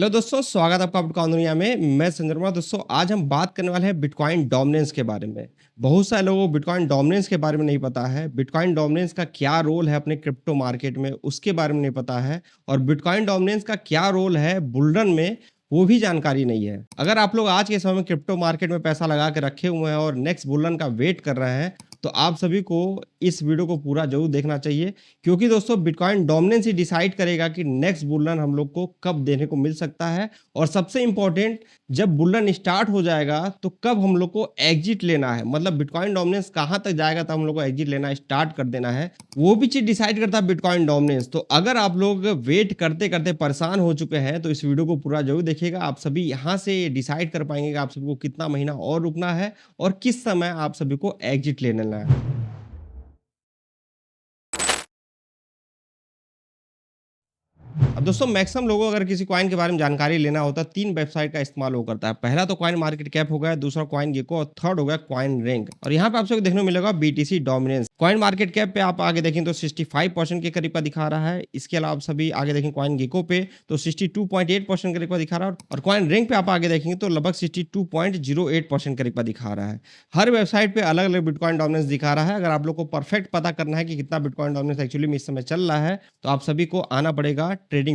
Hello दोस्तों, स्वागत है आपका बिटकॉइन दुनिया में। मैं संजय वर्मा। दोस्तों, आज हम बात करने वाले हैं बिटकॉइन डोमिनेंस के बारे में। बहुत सारे लोगों को बिटकॉइन डोमिनेंस के बारे में नहीं पता है। बिटकॉइन डोमिनेंस का क्या रोल है अपने क्रिप्टो मार्केट में, उसके बारे में नहीं पता है। और बिटकॉइन डोमिनेंस का क्या रोल है बुल रन में, वो भी जानकारी नहीं है। अगर आप लोग आज के समय में क्रिप्टो मार्केट में पैसा लगा के रखे हुए हैं और नेक्स्ट बुल रन का वेट कर रहे हैं, तो आप सभी को इस वीडियो को पूरा जरूर देखना चाहिए, क्योंकि दोस्तों बिटकॉइन डोमिनेंस ही डिसाइड करेगा कि नेक्स्ट बुल रन हम लोग को कब देने को मिल सकता है। और सबसे इंपॉर्टेंट, जब बुल रन स्टार्ट हो जाएगा तो कब हम लोग को एग्जिट लेना है, मतलब बिटकॉइन डोमिनेंस कहां तक जाएगा तब हम लोग को एग्जिट लेना स्टार्ट कर देना है, वो भी चीज डिसाइड करता है बिटकॉइन डोमिनेंस। तो अगर आप लोग वेट करते करते परेशान हो चुके हैं तो इस वीडियो को पूरा जरूर देखिएगा। आप सभी यहां से डिसाइड कर पाएंगे कि आप सभी को कितना महीना और रुकना है और किस समय आप सभी को एग्जिट ले लेना है। अब दोस्तों, मैक्सिमम लोगों को अगर किसी कॉइन के बारे में जानकारी लेना होता है, 3 वेबसाइट का इस्तेमाल वो करता है। पहला तो कॉइन मार्केट कैप हो गया, दूसरा कॉइन गेको और थर्ड हो गया कॉइन रैंक। और यहाँ पे आप सबको देखने को मिलेगा BTC dominance. Coin market cap पे आप आगे देखें तो 65% के करीब का दिखा रहा है। इसके अलावा आप सभी आगे देखें कॉइन गेको पे तो 62.8% करीब का दिखा रहा है। और कॉइन रैंक पे आप आगे देखेंगे तो लगभग 62.08% करीब का दिखा रहा है। हर वेबसाइट पे अलग अलग बिटकॉइन डोमिनेंस दिखा रहा है। अगर आप लोग को परफेक्ट पता करना है कि कितना बिटकॉइन डोमिनेंस एक्चुअली में इस समय चल रहा है, तो आप सभी को आना पड़ेगा ट्रेडिंग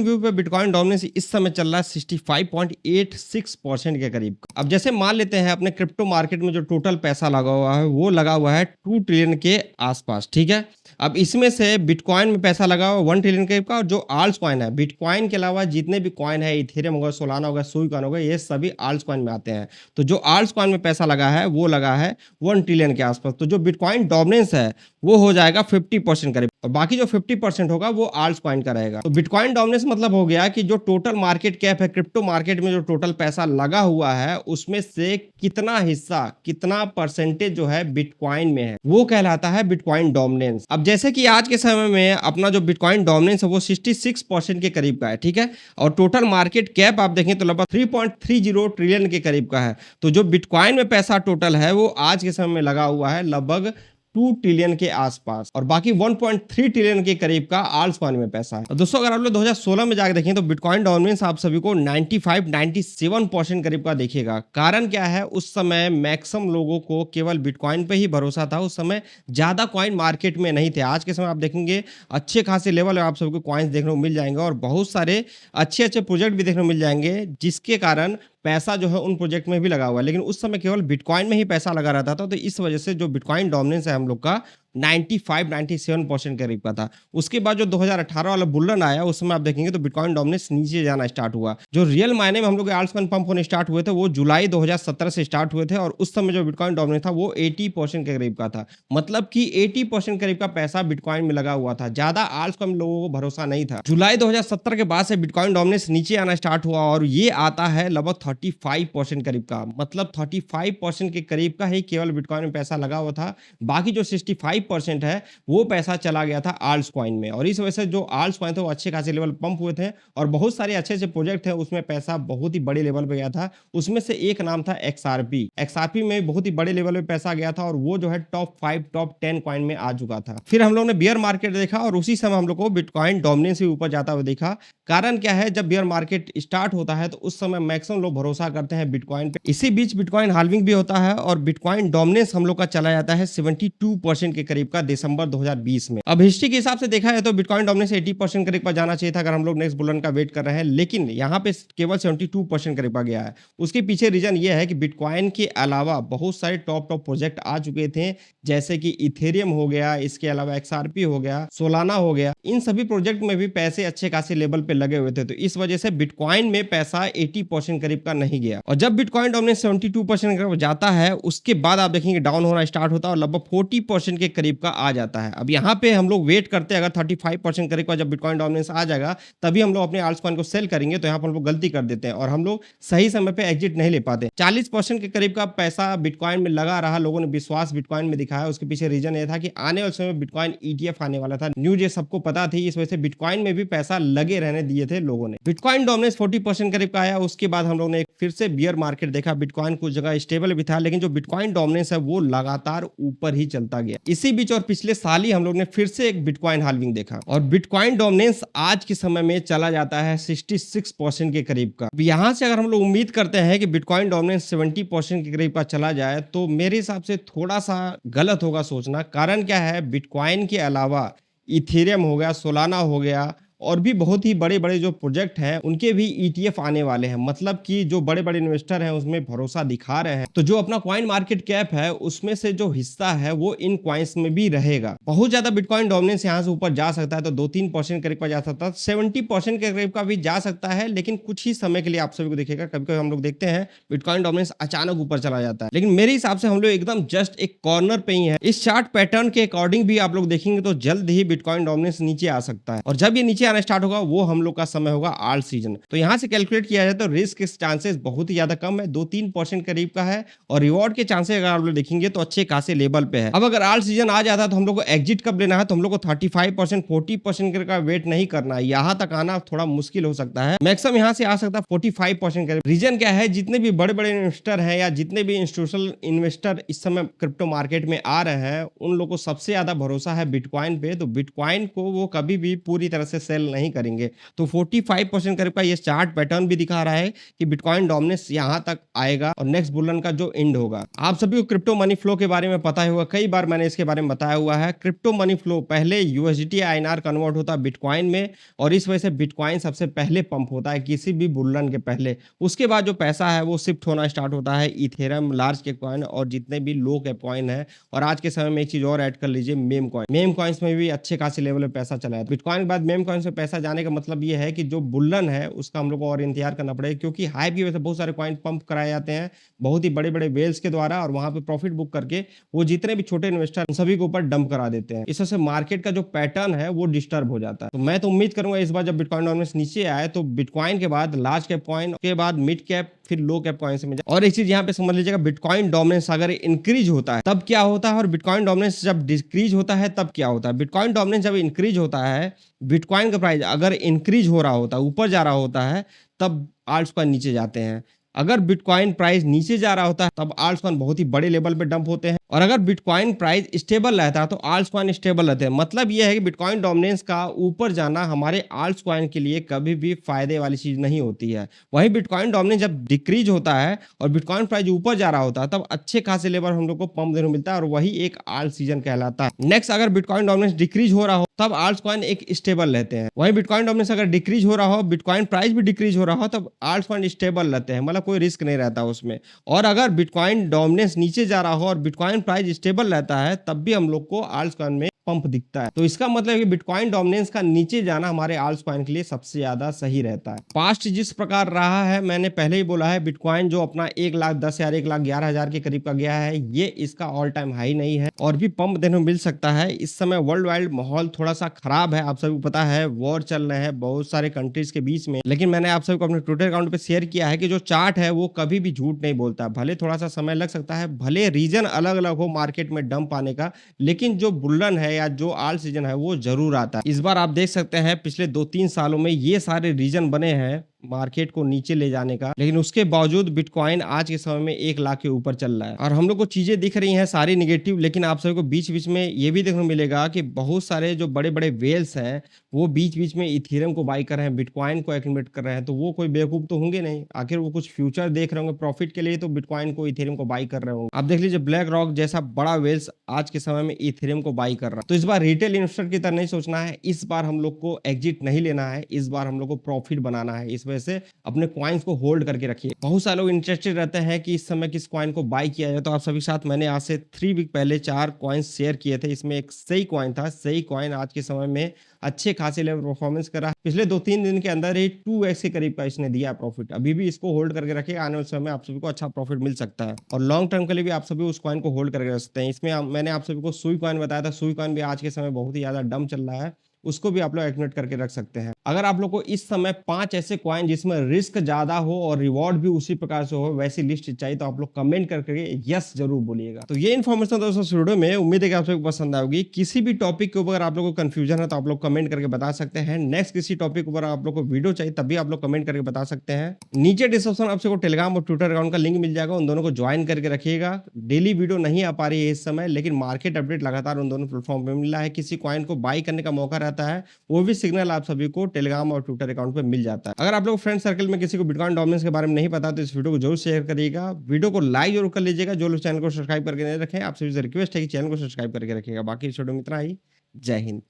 व्यू पे बिटकॉइन डोमिनेंस इस समय चल रहा है 65.86% के करीब। अब जैसे मान लेते हैं अपने क्रिप्टो मार्केट में जो टोटल पैसा लगा हुआ है वो लगा हुआ है 2 ट्रिलियन के आसपास, ठीक है। अब इसमें से बिटकॉइन में पैसा लगा हुआ 1 ट्रिलियन के का, और जो आल्ट्स कॉइन है, बिटकॉइन के अलावा जितने भी कॉइन है, इथेरियम होगा, सोलाना होगा, सुई कॉइन होगा, ये सभी आल्ट्स कॉइन में आते हैं। तो जो आल्ट्स कॉइन में पैसा लगा है वो लगा है 1 ट्रिलियन के आसपास। तो जो बिटकॉइन डोमिनेंस है वो हो जाएगा 50% करीब, और बाकी जो 50% होगा वो आल्ट्स कॉइन का रहेगा। तो बिटकॉइन डोमिनेंस मतलब हो गया कि जो टोटल मार्केट कैप है, क्रिप्टो मार्केट में जो टोटल पैसा लगा हुआ है उसमें से कितना हिस्सा, कितना परसेंटेज जो है बिटकॉइन में है, वो कहलाता है बिटकॉइन डोमिनेंस। अब जैसे कि आज के समय में अपना जो बिटकॉइन डोमिनेंस है वो 66% के करीब का है, ठीक है। और टोटल मार्केट कैप आप देखें तो लगभग 3.30 ट्रिलियन के करीब का है। तो जो बिटकॉइन में पैसा टोटल है वो आज के समय में लगा हुआ है लगभग 2 ट्रिलियन के आसपास, और बाकी 1.3 ट्रिलियन के करीब का आल्ट्स कॉइन में पैसा है। दोस्तों, अगर आप लोग 2016 में जाकर देखें तो बिटकॉइन डोमिनेंस आप सभी को 97% करीब का देखिएगा। कारण क्या है, उस समय मैक्सिमम लोगों को केवल बिटकॉइन पे ही भरोसा था। उस समय ज्यादा कॉइन मार्केट में नहीं थे। आज के समय आप देखेंगे अच्छे खासे लेवल आप सबको कॉइन्स देखने को मिल जाएंगे और बहुत सारे अच्छे अच्छे प्रोजेक्ट भी देखने को मिल जाएंगे, जिसके कारण पैसा जो है उन प्रोजेक्ट में भी लगा हुआ है। लेकिन उस समय केवल बिटकॉइन में ही पैसा लगा रहता था। तो इस वजह से जो बिटकॉइन डोमिनेंस है हम लोग का 95-97% करीब का था। उसके बाद जो 2018 वाला बुल रन आया, उस समय आप देखेंगे तो बिटकॉइन डोमिनेंस नीचे जाना स्टार्ट हुआ। जो रियल मायने में हम लोग आल्ट्स कॉइन पंप होने स्टार्ट हुए थे वो जुलाई 2017 से स्टार्ट हुए थे, और उस समय जो बिटकॉइन डोमिनेंस था वो 80% के करीब का था। मतलब कि 80% करीब का पैसा बिटकॉइन में लगा हुआ था। ज्यादा आल्ट्स कॉइन लोगों को भरोसा नहीं था। जुलाई 2017 के बाद से बिटकॉइन डोमिनेंस नीचे आना स्टार्ट हुआ, और ये आता है लगभग 35% करीब का। मतलब 35% के करीब का ही केवल बिटकॉइन में पैसा लगा हुआ था। बाकी जो 65% है वो पैसा चला गया था आल्ट्स कॉइन में, और इस वजह से जो आल्ट्स कॉइन थे वो अच्छे खासे लेवल पंप हुए थे, और बहुत सारे अच्छे अच्छे प्रोजेक्ट थे उसमें पैसा बहुत ही बड़े लेवल पे गया था। उसमें से एक नाम था एक्सआरपी। एक्सआरपी में बहुत ही बड़े लेवल पे पैसा गया था, और वो जो है टॉप 5 टॉप 10 कॉइन में आ चुका था। फिर हम लोग ने बियर मार्केट देखा, और उसी समय हम लोग को बिटकॉइन डोमिनेंस भी ऊपर जाता हुआ देखा। कारण क्या है, जब बियर मार्केट स्टार्ट होता है तो उस समय मैक्सिमम लोग भरोसा करते हैं बिटकॉइन पे। इसी बीच बिटकॉइन हाल्विंग भी होता है, और बिटकॉइन डोमिनेंस हम लोग का चला जाता है 72% के करीब का दिसंबर 2020 में। अब हिस्ट्री के हिसाब से देखा है तो बिटकॉइन डोमिनेंस 80% करीब का जाना चाहिए था अगर हम लोग नेक्स्ट बुल रन का वेट कर रहे हैं, लेकिन यहाँ पे केवल 72% करीब का गया है। उसके पीछे रीजन ये है कि बिटकॉइन के अलावा बहुत सारे टॉप प्रोजेक्ट आ चुके थे, जैसे कि इथेरियम हो गया, इसके अलावा एक्सआरपी हो गया, सोलाना हो गया। इन सभी प्रोजेक्ट में भी पैसे अच्छे खासे लेवल पे लगे हुए थे। तो इस वजह से बिटकॉइन में पैसा 80% करीब का नहीं गया, और जब बिटकॉइन डोमिनेंस 72% करीब जाता है उसके बाद आप देखेंगे डाउन होना स्टार्ट होता है और लगभग 40% के करीब का आ जाता है। अब यहाँ पे हम लोग वेट करते हैं, अगर 35% करीब का जब बिटकॉइन डोमिनेंस आ जाएगा तभी हम लोग अपने आल्ट्स कॉइन को सेल करेंगे। तो यहाँ पर हम लोग गलती कर देते हैं और हम लोग सही समय पे एग्जिट नहीं ले पाते। 40% के करीब का पैसा बिटकॉइन में लगा रहा, लोगों ने विश्वास बिटकॉइन में दिखाया। उसके पीछे रीजन ये था कि आने वाले समय में बिटकॉइन ईटीएफ आने वाला था, न्यूज ये सबको पता थी। इस वजह से बिटकॉइन में भी पैसा लगे रहने दिए थे लोगों ने। बिटकॉइन डोमिनेंस 40% करीब का आया। उसके बाद हम लोग ने एक फिर से बियर मार्केट देखा, बिटकॉइन कुछ जगह स्टेबल भी था, लेकिन जो बिटकॉइन डोमिनेंस है वो लगातार ऊपर ही चलता गया। इसी बीच और पिछले साल ही हम लोग ने फिर से एक बिटकॉइन हाल्विंग देखा और बिटकॉइन डोमिनेंस आज के समय में चला जाता है 66% के करीब का। यहाँ से अगर हम लोग उम्मीद करते हैं कि बिटकॉइन डोमिनेंस 70% के करीब का चला जाए, तो मेरे हिसाब से थोड़ा सा गलत होगा सोचना। कारण क्या है, बिटकॉइन के अलावा इथेरियम हो गया, सोलाना हो गया और भी बहुत ही बड़े-बड़े जो प्रोजेक्ट हैं, उनके भी ईटीएफ आने वाले हैं। मतलब कि जो बड़े-बड़े इन्वेस्टर हैं, उसमें भरोसा दिखा रहे हैं। तो जो अपना कॉइन मार्केट कैप है, उसमें से जो हिस्सा है, वो इन कॉइन्स में भी रहेगा। बहुत ज़्यादा बिटकॉइन डोमिनेंस यहाँ से ऊपर जा सकता है, तो 2-3% करीब का जा सकता है, 70% के करीब का भी जा सकता है, लेकिन कुछ ही समय के लिए आप सभी को दिखेगा। कभी-कभी हम लोग देखते हैं, बिटकॉइन डोमिनेंस अचानक ऊपर चला जाता है। लेकिन मेरे हिसाब से हम लोग एकदम जस्ट एक कॉर्नर पे ही हैं। इस चार्ट पैटर्न के अकॉर्डिंग भी आप लोग देखेंगे तो जल्द ही बिटकॉइन डोमिनेंस नीचे आ सकता है और जब ये नीचे आना स्टार्ट होगा, वो हम लोग का समय होगा आल्ट सीजन। तो यहाँ से कैलकुलेट किया जाए तो रिस्क के चांसेस बहुत ही ज्यादा कम है, 2-3% करीब का है और रिवॉर्ड के चांसेस अगर आप लोग देखेंगे तो अच्छे खासे लेवल पे है। अब अगर आल्ट सीजन आ जाता है तो हम लोग को एग्जिट कब लेना है, तो हम लोग को 35% 40% का वेट नहीं करना है। यहाँ तक आना थोड़ा मुश्किल हो सकता है, मैक्सिमम यहाँ से आ सकता है 45% करीब। रीजन क्या है, जितने भी बड़े बड़े इन्वेस्टर हैं या जितने भी इंस्टीट्यूशनल इन्वेस्टर इस समय क्रिप्टो मार्केट में आ रहे हैं, उन लोगों को सबसे ज्यादा भरोसा है बिटकॉइन पे। तो बिटकॉइन को वो कभी भी पूरी तरह से सेल नहीं करेंगे। तो 45% करीब का ये चार्ट पैटर्न भी दिखा रहा है कि बिटकॉइन डोमिनेंस यहां तक आएगा और नेक्स्ट बुलन का जो एंड होगा। आप सभी को क्रिप्टो मनी फ्लो के बारे में पता ही होगा, कई बार मैंने इसके बारे में बताया हुआ है। क्रिप्टो मनी फ्लो पहले यूएसडीटी आईएनआर कन्वर्ट होता है बिटकॉइन में और इस वजह से बिटकॉइन सबसे पहले पंप होता है किसी भी बुलन के पहले। उसके बाद जो पैसा है वो शिफ्ट होना स्टार्ट होता है इथेरियम, लार्ज कैप कॉइन और जितने भी लो कैप कॉइन है। और आज के समय में एक चीज और ऐड कर लीजिए, मेम कॉइन। मेम कॉइन्स में भी अच्छे खासे लेवल पे पैसा चला है। बिटकॉइन के बाद मेम कॉइन्स में पैसा जाने का मतलब ये है कि जो बुल्लन है उसका हम लोग को और इंतजार करना पड़ेगा, क्योंकि हाइप की वजह से बहुत सारे कॉइन पंप कराए जाते हैं बहुत ही बड़े बड़े वेल्स के द्वारा और वहां पे प्रॉफिट बुक करके वो जितने भी छोटे इन्वेस्टर सभी के ऊपर डंप करा देते हैं। इस वजह से मार्केट का जो पैटर्न है वो डिस्टर्ब हो जाता है। तो मैं तो उम्मीद करूंगा इस बार जब बिटकॉइन डोमिनेंस नीचे आए तो बिटकॉइन के बाद लार्ज कैप कॉइन के बाद मिड कैप फिर लो कैप कॉइन से मिल जाए। और एक चीज यहाँ पे समझ लीजिएगा, बिटकॉइन डोमिनेंस अगर इंक्रीज होता है तब क्या होता है और बिटकॉइन डोमिनेंस जब डिक्रीज होता है तब क्या होता है। बिटकॉइन डोमिनेंस जब इंक्रीज होता है, बिटकॉइन का प्राइस अगर इंक्रीज हो रहा होता है, ऊपर जा रहा होता है, तब आल्ट्स कॉइन नीचे जाते हैं। अगर बिटकॉइन प्राइस नीचे जा रहा होता है तब आल्ट्स कॉइन बहुत ही बड़े लेवल पे डंप होते हैं और अगर बिटकॉइन प्राइस स्टेबल रहता है तो आल्ट्स कॉइन स्टेबल रहते हैं। मतलब यह है कि बिटकॉइन डोमिनेंस का ऊपर जाना हमारे आल्ट्स कॉइन के लिए कभी भी फायदे वाली चीज नहीं होती है। वही बिटकॉइन डोमिनेंस जब डिक्रीज होता है और बिटकॉइन प्राइस ऊपर जा रहा होता है तब अच्छे खासे लेवल हम लोग को पंप देने को मिलता है और वही एक आल्ट सीजन कहलाता है। नेक्स्ट, अगर बिटकॉइन डोमिनेंस डिक्रीज हो रहा हो तब आल्ट्स कॉइन एक स्टेबल रहते हैं। वही बिटकॉइन डोमिनेंस अगर डिक्रीज हो रहा हो, बिटकॉइन प्राइस भी डिक्रीज हो रहा हो, तब आल्ट्स कॉइन स्टेबल रहते हैं, मतलब कोई रिस्क नहीं रहता उसमें। और अगर बिटकॉइन डोमिनेंस नीचे जा रहा हो और बिटकॉइन प्राइस स्टेबल रहता है तब भी हम लोग को आल्ट्स कॉइन में पंप दिखता है। तो इसका मतलब है कि बिटकॉइन डोमिनेंस का नीचे जाना हमारे आल्ट्स कॉइन के लिए सबसे ज्यादा सही रहता है। पास्ट जिस प्रकार रहा है, मैंने पहले ही बोला है, बिटकॉइन जो अपना 1,10,000 1,11,000 के करीब का गया है, ये इसका ऑल टाइम हाई नहीं है और भी पंप देने को मिल सकता है। इस समय वर्ल्ड वाइड माहौल थोड़ा सा खराब है, आप सभी को पता है, वॉर चल रहे हैं बहुत सारे कंट्रीज के बीच में। लेकिन मैंने आप सभी को अपने ट्विटर अकाउंट पे शेयर किया है कि जो चार्ट है वो कभी भी झूठ नहीं बोलता। भले थोड़ा सा समय लग सकता है, भले रीजन अलग अलग हो मार्केट में डंप आने का, लेकिन जो बुल्लन है या जो आल्ट सीजन है वो जरूर आता है। इस बार आप देख सकते हैं पिछले 2-3 सालों में ये सारे रीजन बने हैं मार्केट को नीचे ले जाने का, लेकिन उसके बावजूद बिटकॉइन आज के समय में 1 लाख के ऊपर चल रहा है और हम लोग को चीजें दिख रही हैं सारी निगेटिव। लेकिन आप सभी को बीच बीच में ये भी देखने को मिलेगा कि बहुत सारे जो बड़े बड़े वेल्स हैं वो बीच बीच में इथेरियम को बाई कर रहे हैं, बिटकॉइन को एक्यूमुलेट कर रहे हैं। तो वो कोई बेवकूफ तो होंगे नहीं, आखिर वो कुछ फ्यूचर देख रहे होंगे प्रॉफिट के लिए, तो बिटकॉइन को इथेरियम को बाई कर रहे होंगे। आप देख लीजिए ब्लैक रॉक जैसा बड़ा वेल्स आज के समय में इथेरियम को बाई कर रहा है। तो इस बार रिटेल इन्वेस्टर की तरह नहीं सोचना है, इस बार हम लोग को एग्जिट नहीं लेना है, इस बार हम लोग को प्रॉफिट बनाना है। इस वजह से अपने कॉइन्स को होल्ड करके रखिए। बहुत सारे लोग इंटरेस्टेड रहते हैं कि इस समय किस कॉइन को बाय किया जाए, तो आप सभी साथ मैंने आज से 3 वीक पहले 4 कॉइन्स शेयर किए थे। इसमें एक सही कॉइन था, सही कॉइन आज के समय में अच्छे खासे लेवल परफॉर्मेंस कर रहा है। पिछले 2-3 दिन के अंदर ही 2x के करीब का इसने दिया प्रॉफिट। अभी भी इसको होल्ड करके रखिए, आने वाले समय में आप सभी को अच्छा प्रॉफिट मिल सकता है और लॉन्ग टर्म के लिए भी आप सभी उस कॉइन को होल्ड करके रख सकते हैं। इसमें मैंने आप सभी को सुई कॉइन बताया था, सुई कॉइन भी आज के समय बहुत ही ज्यादा डम चल रहा है, उसको भी आप लोग एक्टिवेट करके रख सकते हैं। अगर आप लोग को इस समय 5 ऐसे कॉइन जिसमें रिस्क ज़्यादा हो और रिवॉर्ड भी उसी प्रकार से हो, वैसी लिस्ट चाहिए तो आप लोग कमेंट करके यस ज़रूर बोलिएगा। तो ये इन्फॉर्मेशन दोस्तों इस वीडियो में, उम्मीद है कि आप सबको पसंद आएगी। किसी भी टॉपिक के ऊपर आप लोग को कन्फ्यूजन है तो आप लोग कमेंट करके बता सकते हैं। नेक्स्ट किसी टॉपिक के ऊपर आप लोग को वीडियो चाहिए तब भी आप लोग कमेंट करके बता सकते हैं। नीचे डिस्क्रिप्शन आप सबको टेलीग्राम और ट्विटर अकाउंट का लिंक मिल जाएगा, उन दोनों को ज्वाइन करके रखिएगा। डेली वीडियो नहीं आ पा रही है इस समय, लेकिन मार्केट अपडेट लगातार उन दोनों प्लेटफॉर्म पे मिल रहा है। किसी कॉइन को बाई करने का मौका रहता है, वो भी सिग्नल आप सभी को टेलीग्राम और ट्विटर अकाउंट पे मिल जाता है। अगर आप लोग फ्रेंड सर्कल में किसी को बिटकॉइन डोमिनेंस के बारे में नहीं पता तो इस वीडियो को जरूर शेयर करिएगा। वीडियो को लाइक जरूर कर लीजिएगा। जो लोग चैनल को सब्सक्राइब करके नहीं रखें, आप सभी से रिक्वेस्ट है कि चैनल को सब्सक्राइब करके रखिएगा। बाकी इस वीडियो में इतना ही। जय हिंद।